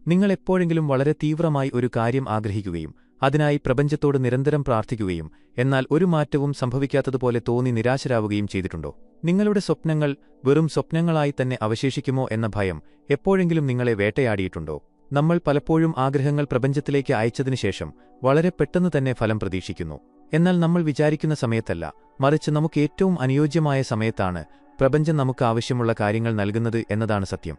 നിങ്ങൾ എപ്പോഴെങ്കിലും വളരെ തീവ്രമായി ഒരു കാര്യം ആഗ്രഹിക്കുകയും അതിനായി പ്രപഞ്ചത്തോട് നിരന്തരം പ്രാർത്ഥിക്കുകയും എന്നാൽ ഒരു മാറ്റവും സംഭവിക്കാത്തതുപോലെ തോന്നി നിരാശരാവുകയും ചെയ്തിട്ടുണ്ടോ? നിങ്ങളുടെ സ്വപ്നങ്ങൾ വെറും സ്വപ്നങ്ങളായി തന്നെ അവശേഷിക്കുമോ എന്ന ഭയം എപ്പോഴെങ്കിലും നിങ്ങളെ വേട്ടയാടിയിട്ടുണ്ടോ? നമ്മൾ പലപ്പോഴും ആഗ്രഹങ്ങൾ പ്രപഞ്ചത്തിലേക്ക് അയച്ചതിനുശേഷം വളരെ പെട്ടെന്ന് തന്നെ ഫലം പ്രതീക്ഷിക്കുന്നു. എന്നാൽ നമ്മൾ വിചാരിക്കുന്ന സമയത്തല്ല, മറിച്ച് നമുക്ക് ഏറ്റവും അനുയോജ്യമായ സമയത്താണ് പ്രപഞ്ചം നമുക്ക് ആവശ്യമുള്ള കാര്യങ്ങൾ നൽകുന്നത് എന്നതാണ് സത്യം.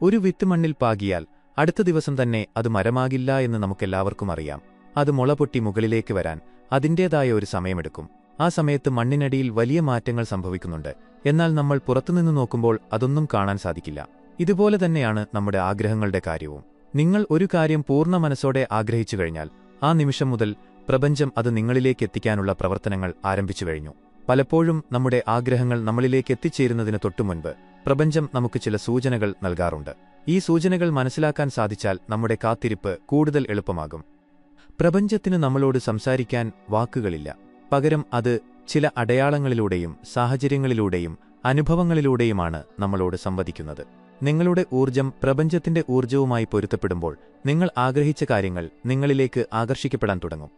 ഒരു വിത്ത് മണ്ണിൽ പാകിയാൽ അടുത്ത ദിവസം തന്നെ അത് മരമാകില്ല എന്ന് നമുക്കെല്ലാവർക്കും അറിയാം. അത് മുളപൊട്ടി മുകളിലേക്ക് വരാൻ അതിന്റേതായ ഒരു സമയമെടുക്കും. ആ സമയത്ത് മണ്ണിനടിയിൽ വലിയ മാറ്റങ്ങൾ സംഭവിക്കുന്നുണ്ട്. എന്നാൽ നമ്മൾ പുറത്തുനിന്ന് നോക്കുമ്പോൾ അതൊന്നും കാണാൻ സാധിക്കില്ല. ഇതുപോലെ തന്നെയാണ് നമ്മുടെ ആഗ്രഹങ്ങളുടെ കാര്യവും. നിങ്ങൾ ഒരു കാര്യം പൂർണ്ണ മനസ്സോടെ ആഗ്രഹിച്ചു കഴിഞ്ഞാൽ ആ നിമിഷം മുതൽ പ്രപഞ്ചം അത് നിങ്ങളിലേക്ക് എത്തിക്കാനുള്ള പ്രവർത്തനങ്ങൾ ആരംഭിച്ചു കഴിഞ്ഞു. പലപ്പോഴും നമ്മുടെ ആഗ്രഹങ്ങൾ നമ്മളിലേക്ക് എത്തിച്ചേരുന്നതിന് തൊട്ടുമുൻപ് പ്രപഞ്ചം നമുക്ക് ചില സൂചനകൾ നൽകാറുണ്ട്. ഈ സൂചനകൾ മനസ്സിലാക്കാൻ സാധിച്ചാൽ നമ്മുടെ കാത്തിരിപ്പ് കൂടുതൽ എളുപ്പമാകും. പ്രപഞ്ചത്തിന് നമ്മളോട് സംസാരിക്കാൻ വാക്കുകളില്ല. പകരം അത് ചില അടയാളങ്ങളിലൂടെയും സാഹചര്യങ്ങളിലൂടെയും അനുഭവങ്ങളിലൂടെയുമാണ് നമ്മളോട് സംവദിക്കുന്നത്. നിങ്ങളുടെ ഊർജ്ജം പ്രപഞ്ചത്തിന്റെ ഊർജ്ജവുമായി പൊരുത്തപ്പെടുമ്പോൾ നിങ്ങൾ ആഗ്രഹിച്ച കാര്യങ്ങൾ നിങ്ങളിലേക്ക് ആകർഷിക്കപ്പെടാൻ തുടങ്ങും.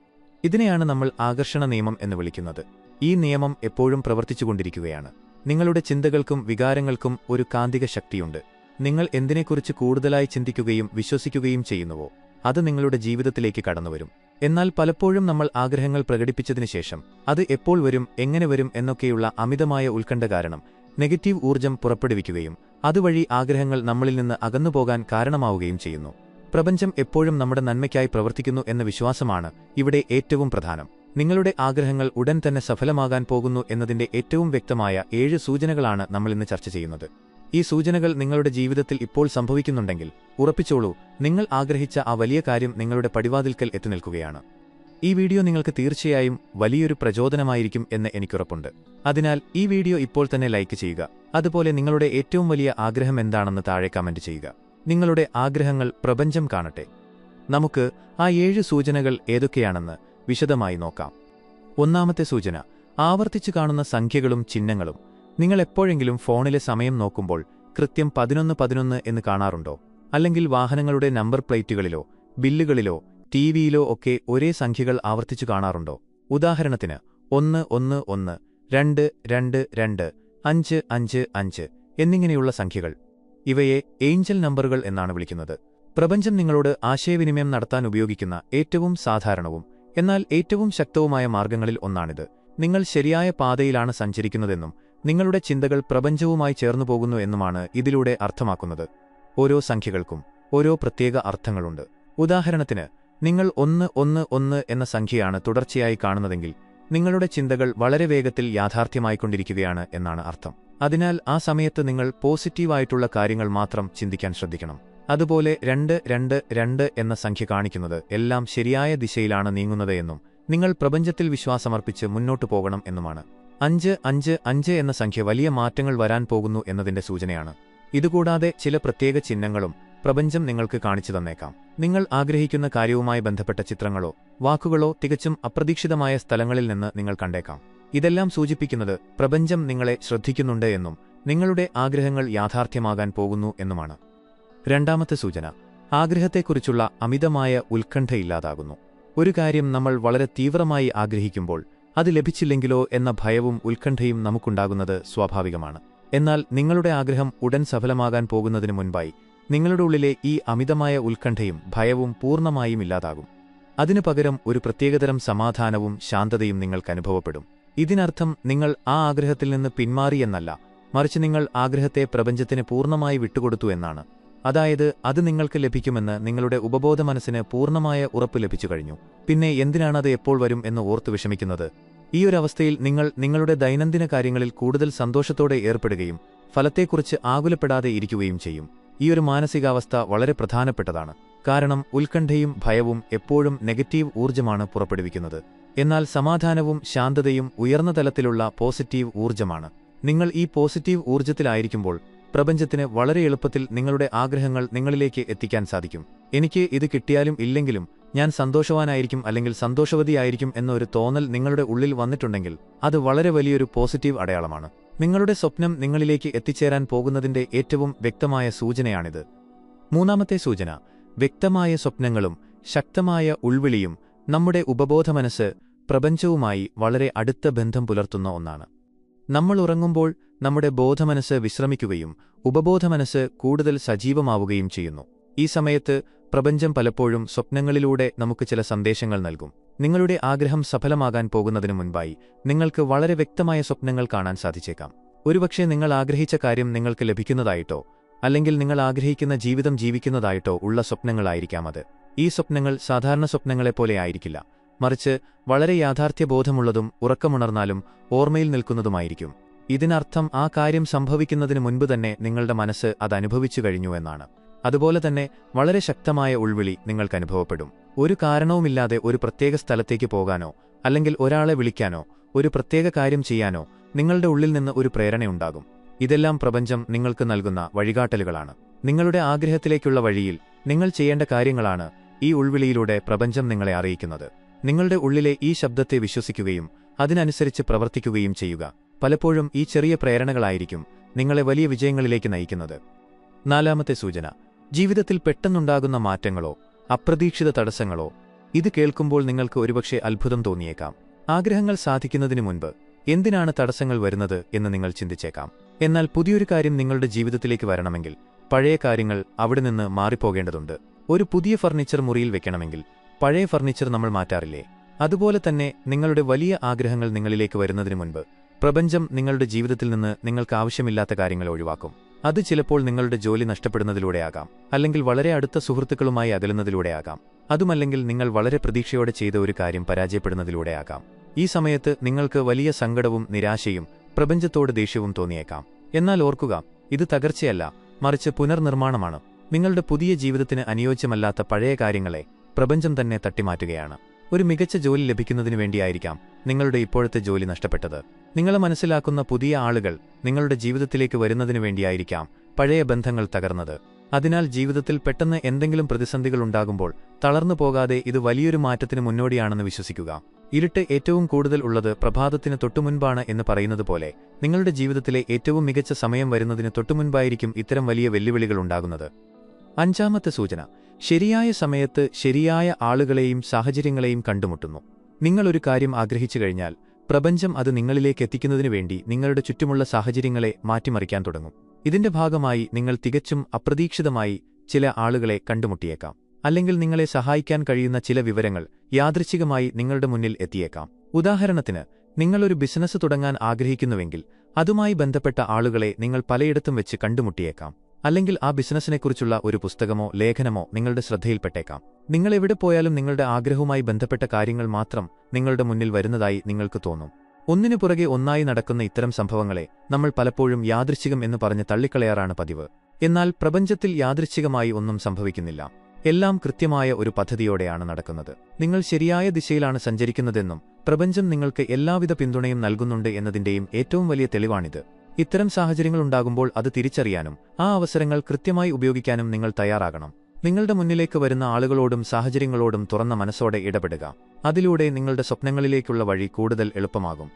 ഇതിനെയാണ് നമ്മൾ ആകർഷണ നിയമം എന്ന് വിളിക്കുന്നത്. ഈ നിയമം എപ്പോഴും പ്രവർത്തിച്ചുകൊണ്ടിരിക്കുകയാണ്. നിങ്ങളുടെ ചിന്തകൾക്കും വികാരങ്ങൾക്കും ഒരു കാന്തിക ശക്തിയുണ്ട്. നിങ്ങൾ എന്തിനെക്കുറിച്ച് കൂടുതലായി ചിന്തിക്കുകയും വിശ്വസിക്കുകയും ചെയ്യുന്നുവോ അത് നിങ്ങളുടെ ജീവിതത്തിലേക്ക് കടന്നുവരും. എന്നാൽ പലപ്പോഴും നമ്മൾ ആഗ്രഹങ്ങൾ പ്രകടിപ്പിച്ചതിനുശേഷം അത് എപ്പോൾ വരും, എങ്ങനെ വരും എന്നൊക്കെയുള്ള അമിതമായ ഉത്കണ്ഠ കാരണം നെഗറ്റീവ് ഊർജ്ജം പുറപ്പെടുവിക്കുകയും അതുവഴി ആഗ്രഹങ്ങൾ നമ്മളിൽ നിന്ന് അകന്നുപോകാൻ കാരണമാവുകയും ചെയ്യുന്നു. പ്രപഞ്ചം എപ്പോഴും നമ്മുടെ നന്മയ്ക്കായി പ്രവർത്തിക്കുന്നു എന്ന വിശ്വാസമാണ് ഇവിടെ ഏറ്റവും പ്രധാനം. നിങ്ങളുടെ ആഗ്രഹങ്ങൾ ഉടൻ തന്നെ സഫലമാകാൻ പോകുന്നു എന്നതിന്റെ ഏറ്റവും വ്യക്തമായ 7 സൂചനകളാണ് നമ്മളിന്ന് ചർച്ച ചെയ്യുന്നത്. ഈ സൂചനകൾ നിങ്ങളുടെ ജീവിതത്തിൽ ഇപ്പോൾ സംഭവിക്കുന്നുണ്ടെങ്കിൽ ഉറപ്പിച്ചോളൂ, നിങ്ങൾ ആഗ്രഹിച്ച ആ വലിയ കാര്യം നിങ്ങളുടെ പടിവാതിൽക്കൽ എത്തിനിൽക്കുകയാണ്. ഈ വീഡിയോ നിങ്ങൾക്ക് തീർച്ചയായും വലിയൊരു പ്രചോദനമായിരിക്കും എന്ന് എനിക്കുറപ്പുണ്ട്. അതിനാൽ ഈ വീഡിയോ ഇപ്പോൾ തന്നെ ലൈക്ക് ചെയ്യുക. അതുപോലെ നിങ്ങളുടെ ഏറ്റവും വലിയ ആഗ്രഹം എന്താണെന്ന് താഴെ കമന്റ് ചെയ്യുക. നിങ്ങളുടെ ആഗ്രഹങ്ങൾ പ്രപഞ്ചം കാണട്ടെ. നമുക്ക് ആ 7 സൂചനകൾ ഏതൊക്കെയാണെന്ന് വിശദമായി നോക്കാം. ഒന്നാമത്തെ സൂചന, ആവർത്തിച്ചു കാണുന്ന സംഖ്യകളും ചിഹ്നങ്ങളും. നിങ്ങൾ എപ്പോഴെങ്കിലും ഫോണിലെ സമയം നോക്കുമ്പോൾ കൃത്യം 11:11 എന്ന് കാണാറുണ്ടോ? അല്ലെങ്കിൽ വാഹനങ്ങളുടെ നമ്പർ പ്ലേറ്റുകളിലോ ബില്ലുകളിലോ ടിവിയിലോ ഒക്കെ ഒരേ സംഖ്യകൾ ആവർത്തിച്ചു കാണാറുണ്ടോ? ഉദാഹരണത്തിന് 111, 222, 555 എന്നിങ്ങനെയുള്ള സംഖ്യകൾ. ഇവയെ ഏഞ്ചൽ നമ്പറുകൾ എന്നാണ് വിളിക്കുന്നത്. പ്രപഞ്ചം നിങ്ങളോട് ആശയവിനിമയം നടത്താൻ ഉപയോഗിക്കുന്ന ഏറ്റവും സാധാരണവും എന്നാൽ ഏറ്റവും ശക്തവുമായ മാർഗങ്ങളിൽ ഒന്നാണിത്. നിങ്ങൾ ശരിയായ പാതയിലാണ് സഞ്ചരിക്കുന്നതെന്നും നിങ്ങളുടെ ചിന്തകൾ പ്രപഞ്ചവുമായി ചേർന്നുപോകുന്നു എന്നുമാണ് ഇതിലൂടെ അർത്ഥമാക്കുന്നത്. ഓരോ സംഖ്യകൾക്കും ഓരോ പ്രത്യേക അർത്ഥങ്ങളുണ്ട്. ഉദാഹരണത്തിന്, നിങ്ങൾ 111 എന്ന സംഖ്യയാണ് തുടർച്ചയായി കാണുന്നതെങ്കിൽ നിങ്ങളുടെ ചിന്തകൾ വളരെ വേഗത്തിൽ യാഥാർത്ഥ്യമായിക്കൊണ്ടിരിക്കുകയാണ് എന്നാണ് അർത്ഥം. അതിനാൽ ആ സമയത്ത് നിങ്ങൾ പോസിറ്റീവായിട്ടുള്ള കാര്യങ്ങൾ മാത്രം ചിന്തിക്കാൻ ശ്രദ്ധിക്കണം. അതുപോലെ 222 എന്ന സംഖ്യ കാണിക്കുന്നത് എല്ലാം ശരിയായ ദിശയിലാണ് നീങ്ങുന്നത് എന്നും നിങ്ങൾ പ്രപഞ്ചത്തിൽ വിശ്വാസമർപ്പിച്ച് മുന്നോട്ടു പോകണം എന്നുമാണ്. 555 എന്ന സംഖ്യ വലിയ മാറ്റങ്ങൾ വരാൻ പോകുന്നു എന്നതിന്റെ സൂചനയാണ്. ഇതുകൂടാതെ ചില പ്രത്യേക ചിഹ്നങ്ങളും പ്രപഞ്ചം നിങ്ങൾക്ക് കാണിച്ചു തന്നേക്കാം. നിങ്ങൾ ആഗ്രഹിക്കുന്ന കാര്യവുമായി ബന്ധപ്പെട്ട ചിത്രങ്ങളോ വാക്കുകളോ തികച്ചും അപ്രതീക്ഷിതമായ സ്ഥലങ്ങളിൽ നിന്ന് നിങ്ങൾ കണ്ടേക്കാം. ഇതെല്ലാം സൂചിപ്പിക്കുന്നത് പ്രപഞ്ചം നിങ്ങളെ ശ്രദ്ധിക്കുന്നുണ്ട് എന്നും നിങ്ങളുടെ ആഗ്രഹങ്ങൾ യാഥാർത്ഥ്യമാകാൻ പോകുന്നു എന്നുമാണ്. രണ്ടാമത്തെ സൂചന, ആഗ്രഹത്തെക്കുറിച്ചുള്ള അമിതമായ ഉത്കണ്ഠയില്ലാതാകുന്നു. ഒരു കാര്യം നമ്മൾ വളരെ തീവ്രമായി ആഗ്രഹിക്കുമ്പോൾ അത് ലഭിച്ചില്ലെങ്കിലോ എന്ന ഭയവും ഉത്കണ്ഠയും നമുക്കുണ്ടാകുന്നത് സ്വാഭാവികമാണ്. എന്നാൽ നിങ്ങളുടെ ആഗ്രഹം ഉടൻ സഫലമാകാൻ പോകുന്നതിനു മുൻപായി നിങ്ങളുടെ ഉള്ളിലെ ഈ അമിതമായ ഉത്കണ്ഠയും ഭയവും പൂർണ്ണമായും ഇല്ലാതാകും. അതിനു പകരം ഒരു പ്രത്യേകതരം സമാധാനവും ശാന്തതയും നിങ്ങൾക്ക് അനുഭവപ്പെടും. ഇതിനർത്ഥം നിങ്ങൾ ആ ആഗ്രഹത്തിൽ നിന്ന് പിന്മാറിയെന്നല്ല, മറിച്ച് നിങ്ങൾ ആഗ്രഹത്തെ പ്രപഞ്ചത്തിന് പൂർണ്ണമായി വിട്ടുകൊടുത്തു എന്നാണ്. അതായത് അത് നിങ്ങൾക്ക് ലഭിക്കുമെന്ന് നിങ്ങളുടെ ഉപബോധ മനസ്സിന് പൂർണ്ണമായ ഉറപ്പ് ലഭിച്ചു കഴിഞ്ഞു. പിന്നെ എന്തിനാണത് എപ്പോൾ വരും എന്ന് ഓർത്തു വിഷമിക്കുന്നത്? ഈ ഒരു അവസ്ഥയിൽ നിങ്ങൾ നിങ്ങളുടെ ദൈനംദിന കാര്യങ്ങളിൽ കൂടുതൽ സന്തോഷത്തോടെ ഏർപ്പെടുകയും ഫലത്തെക്കുറിച്ച് ആകുലപ്പെടാതെ ഇരിക്കുകയും ചെയ്യും. ഈ ഒരു മാനസികാവസ്ഥ വളരെ പ്രധാനപ്പെട്ടതാണ്. കാരണം ഉത്കണ്ഠയും ഭയവും എപ്പോഴും നെഗറ്റീവ് ഊർജ്ജമാണ് പുറപ്പെടുവിക്കുന്നത്. എന്നാൽ സമാധാനവും ശാന്തതയും ഉയർന്ന തലത്തിലുള്ള പോസിറ്റീവ് ഊർജ്ജമാണ്. നിങ്ങൾ ഈ പോസിറ്റീവ് ഊർജ്ജത്തിലായിരിക്കുമ്പോൾ പ്രപഞ്ചത്തിന് വളരെ എളുപ്പത്തിൽ നിങ്ങളുടെ ആഗ്രഹങ്ങൾ നിങ്ങളിലേക്ക് എത്തിക്കാൻ സാധിക്കും. എനിക്ക് ഇത് കിട്ടിയാലും ഇല്ലെങ്കിലും ഞാൻ സന്തോഷവാനായിരിക്കും അല്ലെങ്കിൽ സന്തോഷവതിയായിരിക്കും എന്നൊരു തോന്നൽ നിങ്ങളുടെ ഉള്ളിൽ വന്നിട്ടുണ്ടെങ്കിൽ അത് വളരെ വലിയൊരു പോസിറ്റീവ് അടയാളമാണ്. നിങ്ങളുടെ സ്വപ്നം നിങ്ങളിലേക്ക് എത്തിച്ചേരാൻ പോകുന്നതിന്റെ ഏറ്റവും വ്യക്തമായ സൂചനയാണിത്. മൂന്നാമത്തെ സൂചന, വ്യക്തമായ സ്വപ്നങ്ങളും ശക്തമായ ഉൾവിളിയും നമ്മുടെ ഉപബോധമനസ്സ് പ്രപഞ്ചവുമായി വളരെ അടുത്ത ബന്ധം പുലർത്തുന്ന ഒന്നാണ്. നമ്മൾ ഉറങ്ങുമ്പോൾ നമ്മുടെ ബോധമനസ്സ് വിശ്രമിക്കുകയും ഉപബോധമനസ്സ് കൂടുതൽ സജീവമാവുകയും ചെയ്യുന്നു. ഈ സമയത്ത് പ്രപഞ്ചം പലപ്പോഴും സ്വപ്നങ്ങളിലൂടെ നമുക്ക് ചില സന്ദേശങ്ങൾ നൽകും. നിങ്ങളുടെ ആഗ്രഹം സഫലമാകാൻ പോകുന്നതിനു മുൻപായി നിങ്ങൾക്ക് വളരെ വ്യക്തമായ സ്വപ്നങ്ങൾ കാണാൻ സാധിച്ചേക്കാം. ഒരുപക്ഷെ നിങ്ങൾ ആഗ്രഹിച്ച കാര്യം നിങ്ങൾക്ക് ലഭിക്കുന്നതായിട്ടോ അല്ലെങ്കിൽ നിങ്ങൾ ആഗ്രഹിക്കുന്ന ജീവിതം ജീവിക്കുന്നതായിട്ടോ ഉള്ള സ്വപ്നങ്ങളായിരിക്കാം അത്. ഈ സ്വപ്നങ്ങൾ സാധാരണ സ്വപ്നങ്ങളെപ്പോലെ ആയിരിക്കില്ല, മറിച്ച് വളരെ യാഥാർത്ഥ്യബോധമുള്ളതും ഉറക്കമുണർന്നാലും ഓർമ്മയിൽ നിൽക്കുന്നതുമായിരിക്കും. ഇതിനർത്ഥം ആ കാര്യം സംഭവിക്കുന്നതിനു മുൻപ് തന്നെ നിങ്ങളുടെ മനസ്സ് അതനുഭവിച്ചു കഴിഞ്ഞു എന്നാണ്. അതുപോലെ തന്നെ വളരെ ശക്തമായ ഉൾവിളി നിങ്ങൾക്ക് അനുഭവപ്പെടും. ഒരു കാരണവുമില്ലാതെ ഒരു പ്രത്യേക സ്ഥലത്തേക്ക് പോകാനോ അല്ലെങ്കിൽ ഒരാളെ വിളിക്കാനോ ഒരു പ്രത്യേക കാര്യം ചെയ്യാനോ നിങ്ങളുടെ ഉള്ളിൽ നിന്ന് ഒരു പ്രേരണയുണ്ടാകും. ഇതെല്ലാം പ്രപഞ്ചം നിങ്ങൾക്ക് നൽകുന്ന വഴികാട്ടലുകളാണ്. നിങ്ങളുടെ ആഗ്രഹത്തിലേക്കുള്ള വഴിയിൽ നിങ്ങൾ ചെയ്യേണ്ട കാര്യങ്ങളാണ് ഈ ഉൾവിളിയിലൂടെ പ്രപഞ്ചം നിങ്ങളെ അറിയിക്കുന്നത്. നിങ്ങളുടെ ഉള്ളിലെ ഈ ശബ്ദത്തെ വിശ്വസിക്കുകയും അതിനനുസരിച്ച് പ്രവർത്തിക്കുകയും ചെയ്യുക. പലപ്പോഴും ഈ ചെറിയ പ്രേരണകളായിരിക്കും നിങ്ങളെ വലിയ വിജയങ്ങളിലേക്ക് നയിക്കുന്നത്. 4ാമത്തെ സൂചന, ജീവിതത്തിൽ പെട്ടെന്നുണ്ടാകുന്ന മാറ്റങ്ങളോ അപ്രതീക്ഷിത തടസ്സങ്ങളോ. ഇത് കേൾക്കുമ്പോൾ നിങ്ങൾക്ക് ഒരുപക്ഷെ അത്ഭുതം തോന്നിയേക്കാം. ആഗ്രഹങ്ങൾ സാധിക്കുന്നതിനു മുൻപ് എന്തിനാണ് തടസ്സങ്ങൾ വരുന്നത് എന്ന് നിങ്ങൾ ചിന്തിച്ചേക്കാം. എന്നാൽ പുതിയൊരു കാര്യം നിങ്ങളുടെ ജീവിതത്തിലേക്ക് വരണമെങ്കിൽ പഴയ കാര്യങ്ങൾ അവിടെ നിന്ന് മാറിപ്പോകേണ്ടതുണ്ട്. ഒരു പുതിയ ഫർണിച്ചർ മുറിയിൽ വെക്കണമെങ്കിൽ പഴയ ഫർണിച്ചർ നമ്മൾ മാറ്റാറില്ലേ? അതുപോലെ തന്നെ നിങ്ങളുടെ വലിയ ആഗ്രഹങ്ങൾ നിങ്ങളിലേക്ക് വരുന്നതിനു മുൻപ് പ്രപഞ്ചം നിങ്ങളുടെ ജീവിതത്തിൽ നിന്ന് നിങ്ങൾക്ക് ആവശ്യമില്ലാത്ത കാര്യങ്ങൾ ഒഴിവാക്കും. അത് ചിലപ്പോൾ നിങ്ങളുടെ ജോലി നഷ്ടപ്പെടുന്നതിലൂടെയാകാം, അല്ലെങ്കിൽ വളരെ അടുത്ത സുഹൃത്തുക്കളുമായി അകലുന്നതിലൂടെയാകാം, അതുമല്ലെങ്കിൽ നിങ്ങൾ വളരെ പ്രതീക്ഷയോടെ ചെയ്ത ഒരു കാര്യം പരാജയപ്പെടുന്നതിലൂടെയാകാം. ഈ സമയത്ത് നിങ്ങൾക്ക് വലിയ സങ്കടവും നിരാശയും പ്രപഞ്ചത്തോട് ദേഷ്യവും തോന്നിയേക്കാം. എന്നാൽ ഓർക്കുക, ഇത് തകർച്ചയല്ല, മറിച്ച് പുനർനിർമ്മാണമാണ്. നിങ്ങളുടെ പുതിയ ജീവിതത്തിന് അനുയോജ്യമല്ലാത്ത പഴയ കാര്യങ്ങളെ പ്രപഞ്ചം തന്നെ തട്ടിമാറ്റുകയാണ്. ഒരു മികച്ച ജോലി ലഭിക്കുന്നതിനു വേണ്ടിയായിരിക്കാം നിങ്ങളുടെ ഇപ്പോഴത്തെ ജോലി നഷ്ടപ്പെട്ടത്. നിങ്ങളെ മനസ്സിലാക്കുന്ന പുതിയ ആളുകൾ നിങ്ങളുടെ ജീവിതത്തിലേക്ക് വരുന്നതിനു വേണ്ടിയായിരിക്കാം പഴയ ബന്ധങ്ങൾ തകർന്നത്. അതിനാൽ ജീവിതത്തിൽ പെട്ടെന്ന് എന്തെങ്കിലും പ്രതിസന്ധികൾ ഉണ്ടാകുമ്പോൾ തളർന്നു പോകാതെ ഇത് വലിയൊരു മാറ്റത്തിന് മുന്നോടിയാണെന്ന് വിശ്വസിക്കുക. ഇരുട്ട് ഏറ്റവും കൂടുതൽ ഉള്ളത് പ്രഭാതത്തിന് തൊട്ടുമുൻപാണ് എന്ന് പറയുന്നത് പോലെ നിങ്ങളുടെ ജീവിതത്തിലെ ഏറ്റവും മികച്ച സമയം വരുന്നതിന് തൊട്ടുമുൻപായിരിക്കും ഇത്തരം വലിയ വെല്ലുവിളികൾ ഉണ്ടാകുന്നത്. 5ാമത്തെ സൂചന, ശരിയായ സമയത്ത് ശരിയായ ആളുകളെയും സാഹചര്യങ്ങളെയും കണ്ടുമുട്ടുന്നു. നിങ്ങളൊരു കാര്യം ആഗ്രഹിച്ചു കഴിഞ്ഞാൽ പ്രപഞ്ചം അത് നിങ്ങളിലേക്ക് എത്തിക്കുന്നതിനു വേണ്ടി നിങ്ങളുടെ ചുറ്റുമുള്ള സാഹചര്യങ്ങളെ മാറ്റിമറിക്കാൻ തുടങ്ങും. ഇതിന്റെ ഭാഗമായി നിങ്ങൾ തികച്ചും അപ്രതീക്ഷിതമായി ചില ആളുകളെ കണ്ടുമുട്ടിയേക്കാം, അല്ലെങ്കിൽ നിങ്ങളെ സഹായിക്കാൻ കഴിയുന്ന ചില വിവരങ്ങൾ യാദൃച്ഛികമായി നിങ്ങളുടെ മുന്നിൽ എത്തിയേക്കാം. ഉദാഹരണത്തിന്, നിങ്ങളൊരു ബിസിനസ് തുടങ്ങാൻ ആഗ്രഹിക്കുന്നുവെങ്കിൽ അതുമായി ബന്ധപ്പെട്ട ആളുകളെ നിങ്ങൾ പലയിടത്തും വെച്ച് കണ്ടുമുട്ടിയേക്കാം, അല്ലെങ്കിൽ ആ ബിസിനസ്സിനെക്കുറിച്ചുള്ള ഒരു പുസ്തകമോ ലേഖനമോ നിങ്ങളുടെ ശ്രദ്ധയിൽപ്പെട്ടേക്കാം. നിങ്ങൾ എവിടെ പോയാലും നിങ്ങളുടെ ആഗ്രഹവുമായി ബന്ധപ്പെട്ട കാര്യങ്ങൾ മാത്രം നിങ്ങളുടെ മുന്നിൽ വരുന്നതായി നിങ്ങൾക്ക് തോന്നും. ഒന്നിനു പുറകെ ഒന്നായി നടക്കുന്ന ഇത്തരം സംഭവങ്ങളെ നമ്മൾ പലപ്പോഴും യാദൃച്ഛികം എന്ന് പറഞ്ഞ് തള്ളിക്കളയാറാണ് പതിവ്. എന്നാൽ പ്രപഞ്ചത്തിൽ യാദൃച്ഛികമായി ഒന്നും സംഭവിക്കുന്നില്ല. എല്ലാം കൃത്യമായ ഒരു പദ്ധതിയോടെയാണ് നടക്കുന്നത്. നിങ്ങൾ ശരിയായ ദിശയിലാണ് സഞ്ചരിക്കുന്നതെന്നും പ്രപഞ്ചം നിങ്ങൾക്ക് എല്ലാവിധ പിന്തുണയും നൽകുന്നുണ്ട് എന്നതിന്റെയും ഏറ്റവും വലിയ തെളിവാണിത്. ഇത്തരം സാഹചര്യങ്ങളുണ്ടാകുമ്പോൾ അത് തിരിച്ചറിയാനും ആ അവസരങ്ങൾ കൃത്യമായി ഉപയോഗിക്കാനും നിങ്ങൾ തയ്യാറാകണം. നിങ്ങളുടെ മുന്നിലേക്ക് വരുന്ന ആളുകളോടും സാഹചര്യങ്ങളോടും തുറന്ന മനസ്സോടെ ഇടപെടുക. അതിലൂടെ നിങ്ങളുടെ സ്വപ്നങ്ങളിലേക്കുള്ള വഴി കൂടുതൽ എളുപ്പമാകും.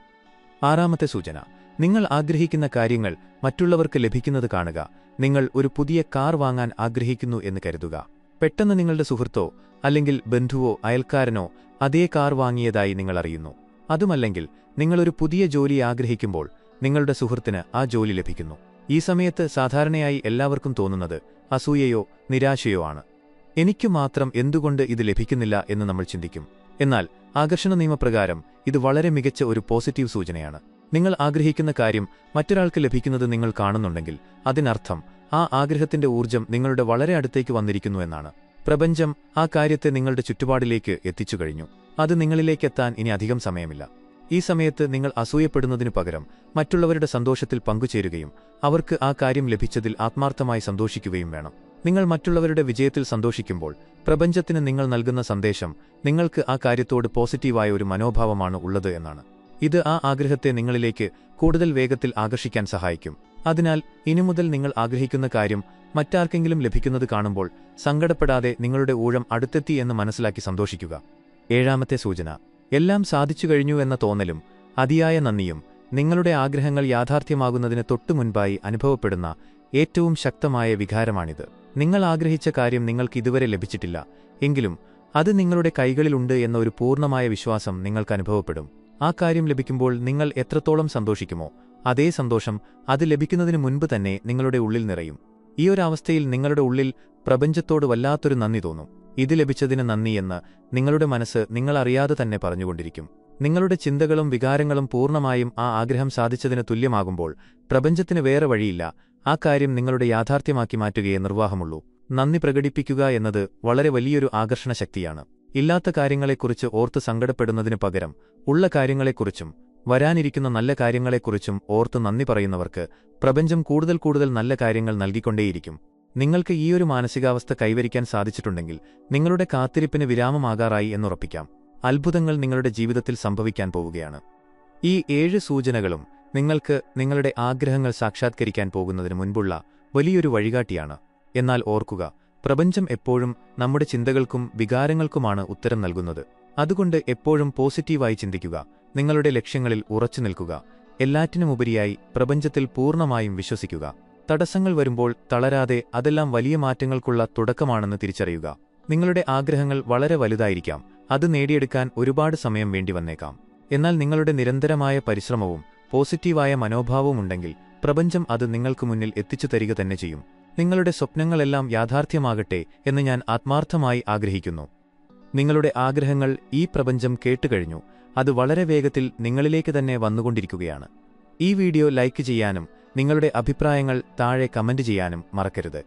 6ാമത്തെ സൂചന, നിങ്ങൾ ആഗ്രഹിക്കുന്ന കാര്യങ്ങൾ മറ്റുള്ളവർക്ക് ലഭിക്കുന്നത് കാണുക. നിങ്ങൾ ഒരു പുതിയ കാർ വാങ്ങാൻ ആഗ്രഹിക്കുന്നു എന്ന് കരുതുക. പെട്ടെന്ന് നിങ്ങളുടെ സുഹൃത്തോ അല്ലെങ്കിൽ ബന്ധുവോ അയൽക്കാരനോ അതേ കാർ വാങ്ങിയതായി നിങ്ങൾ അറിയുന്നു. അതുമല്ലെങ്കിൽ നിങ്ങളൊരു പുതിയ ജോലി ആഗ്രഹിക്കുമ്പോൾ നിങ്ങളുടെ സുഹൃത്തിന് ആ ജോലി ലഭിക്കുന്നു. ഈ സമയത്ത് സാധാരണയായി എല്ലാവർക്കും തോന്നുന്നത് അസൂയയോ നിരാശയോ ആണ്. എനിക്കു മാത്രം എന്തുകൊണ്ട് ഇത് ലഭിക്കുന്നില്ല എന്ന് നമ്മൾ ചിന്തിക്കും. എന്നാൽ ആകർഷണ നിയമപ്രകാരം ഇത് വളരെ മികച്ച ഒരു പോസിറ്റീവ് സൂചനയാണ്. നിങ്ങൾ ആഗ്രഹിക്കുന്ന കാര്യം മറ്റൊരാൾക്ക് ലഭിക്കുന്നത് നിങ്ങൾ കാണുന്നുണ്ടെങ്കിൽ അതിനർത്ഥം ആ ആഗ്രഹത്തിന്റെ ഊർജ്ജം നിങ്ങളുടെ വളരെ അടുത്തേക്ക് വന്നിരിക്കുന്നു എന്നാണ്. പ്രപഞ്ചം ആ കാര്യത്തെ നിങ്ങളുടെ ചുറ്റുപാടിലേക്ക് എത്തിച്ചു കഴിഞ്ഞു. അത് നിങ്ങളിലേക്കെത്താൻ ഇനി അധികം സമയമില്ല. ഈ സമയത്ത് നിങ്ങൾ അസൂയപ്പെടുന്നതിനു പകരം മറ്റുള്ളവരുടെ സന്തോഷത്തിൽ പങ്കുചേരുകയും അവർക്ക് ആ കാര്യം ലഭിച്ചതിൽ ആത്മാർത്ഥമായി സന്തോഷിക്കുകയും വേണം. നിങ്ങൾ മറ്റുള്ളവരുടെ വിജയത്തിൽ സന്തോഷിക്കുമ്പോൾ പ്രപഞ്ചത്തിന് നിങ്ങൾ നൽകുന്ന സന്ദേശം നിങ്ങൾക്ക് ആ കാര്യത്തോട് പോസിറ്റീവായ ഒരു മനോഭാവമാണ് ഉള്ളത് എന്നാണ്. ഇത് ആ ആഗ്രഹത്തെ നിങ്ങളിലേക്ക് കൂടുതൽ വേഗത്തിൽ ആകർഷിക്കാൻ സഹായിക്കും. അതിനാൽ ഇനിമുതൽ നിങ്ങൾ ആഗ്രഹിക്കുന്ന കാര്യം മറ്റാർക്കെങ്കിലും ലഭിക്കുന്നത് കാണുമ്പോൾ സങ്കടപ്പെടാതെ നിങ്ങളുടെ ഊഴം അടുത്തെത്തി എന്ന് മനസ്സിലാക്കി സന്തോഷിക്കുക. 7ാമത്തെ സൂചന, എല്ലാം സാധിച്ചു കഴിഞ്ഞു എന്ന തോന്നലും അതിയായ നന്ദിയും നിങ്ങളുടെ ആഗ്രഹങ്ങൾ യാഥാർത്ഥ്യമാകുന്നതിന് തൊട്ടുമുൻപായി അനുഭവപ്പെടുന്ന ഏറ്റവും ശക്തമായ വികാരമാണിത്. നിങ്ങൾ ആഗ്രഹിച്ച കാര്യം നിങ്ങൾക്ക് ഇതുവരെ ലഭിച്ചിട്ടില്ല, എങ്കിലും അത് നിങ്ങളുടെ കൈകളിലുണ്ട് എന്ന ഒരു പൂർണ്ണമായ വിശ്വാസം നിങ്ങൾക്ക് അനുഭവപ്പെടും. ആ കാര്യം ലഭിക്കുമ്പോൾ നിങ്ങൾ എത്രത്തോളം സന്തോഷിക്കുമോ, അതേ സന്തോഷം അത് ലഭിക്കുന്നതിനു മുൻപ് തന്നെ നിങ്ങളുടെ ഉള്ളിൽ നിറയും. ഈ ഒരവസ്ഥയിൽ നിങ്ങളുടെ ഉള്ളിൽ പ്രപഞ്ചത്തോട് വല്ലാത്തൊരു നന്ദി തോന്നും. ഇത് ലഭിച്ചതിന് നന്ദി എന്ന് നിങ്ങളുടെ മനസ്സ് നിങ്ങളറിയാതെ തന്നെ പറഞ്ഞുകൊണ്ടിരിക്കും. നിങ്ങളുടെ ചിന്തകളും വികാരങ്ങളും പൂർണ്ണമായും ആ ആഗ്രഹം സാധിച്ചതിന് തുല്യമാകുമ്പോൾ പ്രപഞ്ചത്തിന് വേറെ വഴിയില്ല, ആ കാര്യം നിങ്ങളുടെ യാഥാർത്ഥ്യമാക്കി മാറ്റുകയേ നിർവാഹമുള്ളൂ. നന്ദി പ്രകടിപ്പിക്കുക എന്നത് വളരെ വലിയൊരു ആകർഷണ ശക്തിയാണ്. ഇല്ലാത്ത കാര്യങ്ങളെക്കുറിച്ച് ഓർത്ത് സങ്കടപ്പെടുന്നതിനു പകരം ഉള്ള കാര്യങ്ങളെക്കുറിച്ചും വരാനിരിക്കുന്ന നല്ല കാര്യങ്ങളെക്കുറിച്ചും ഓർത്ത് നന്ദി പറയുന്നവർക്ക് പ്രപഞ്ചം കൂടുതൽ കൂടുതൽ നല്ല കാര്യങ്ങൾ നൽകിക്കൊണ്ടേയിരിക്കും. നിങ്ങൾക്ക് ഈയൊരു മാനസികാവസ്ഥ കൈവരിക്കാൻ സാധിച്ചിട്ടുണ്ടെങ്കിൽ നിങ്ങളുടെ കാത്തിരിപ്പിന് വിരാമമാകാറായി എന്നുറപ്പിക്കാം. അത്ഭുതങ്ങൾ നിങ്ങളുടെ ജീവിതത്തിൽ സംഭവിക്കാൻ പോവുകയാണ്. ഈ 7 സൂചനകളും നിങ്ങൾക്ക് നിങ്ങളുടെ ആഗ്രഹങ്ങൾ സാക്ഷാത്കരിക്കാൻ പോകുന്നതിന് മുൻപുള്ള വലിയൊരു വഴികാട്ടിയാണ്. എന്നാൽ ഓർക്കുക, പ്രപഞ്ചം എപ്പോഴും നമ്മുടെ ചിന്തകൾക്കും വികാരങ്ങൾക്കുമാണ് ഉത്തരം നൽകുന്നത്. അതുകൊണ്ട് എപ്പോഴും പോസിറ്റീവായി ചിന്തിക്കുക, നിങ്ങളുടെ ലക്ഷ്യങ്ങളിൽ ഉറച്ചു നിൽക്കുക. എല്ലാറ്റിനുമുപരിയായി പ്രപഞ്ചത്തിൽ പൂർണ്ണമായും വിശ്വസിക്കുക. തടസ്സങ്ങൾ വരുമ്പോൾ തളരാതെ അതെല്ലാം വലിയ മാറ്റങ്ങൾക്കുള്ള തുടക്കമാണെന്ന് തിരിച്ചറിയുക. നിങ്ങളുടെ ആഗ്രഹങ്ങൾ വളരെ വലുതായിരിക്കാം, അത് നേടിയെടുക്കാൻ ഒരുപാട് സമയം വേണ്ടിവന്നേക്കാം. എന്നാൽ നിങ്ങളുടെ നിരന്തരമായ പരിശ്രമവും പോസിറ്റീവായ മനോഭാവവും ഉണ്ടെങ്കിൽ പ്രപഞ്ചം അത് നിങ്ങൾക്ക് മുന്നിൽ എത്തിച്ചു തരിക തന്നെ ചെയ്യും. നിങ്ങളുടെ സ്വപ്നങ്ങളെല്ലാം യാഥാർത്ഥ്യമാകട്ടെ എന്ന് ഞാൻ ആത്മാർത്ഥമായി ആഗ്രഹിക്കുന്നു. നിങ്ങളുടെ ആഗ്രഹങ്ങൾ ഈ പ്രപഞ്ചം കേട്ടുകഴിഞ്ഞു. അത് വളരെ വേഗത്തിൽ നിങ്ങളിലേക്ക് തന്നെ വന്നുകൊണ്ടിരിക്കുകയാണ്. ഈ വീഡിയോ ലൈക്ക് ചെയ്യാനും നിങ്ങളുടെ അഭിപ്രായങ്ങൾ താഴെ കമന്റ് ചെയ്യാനും മറക്കരുത്.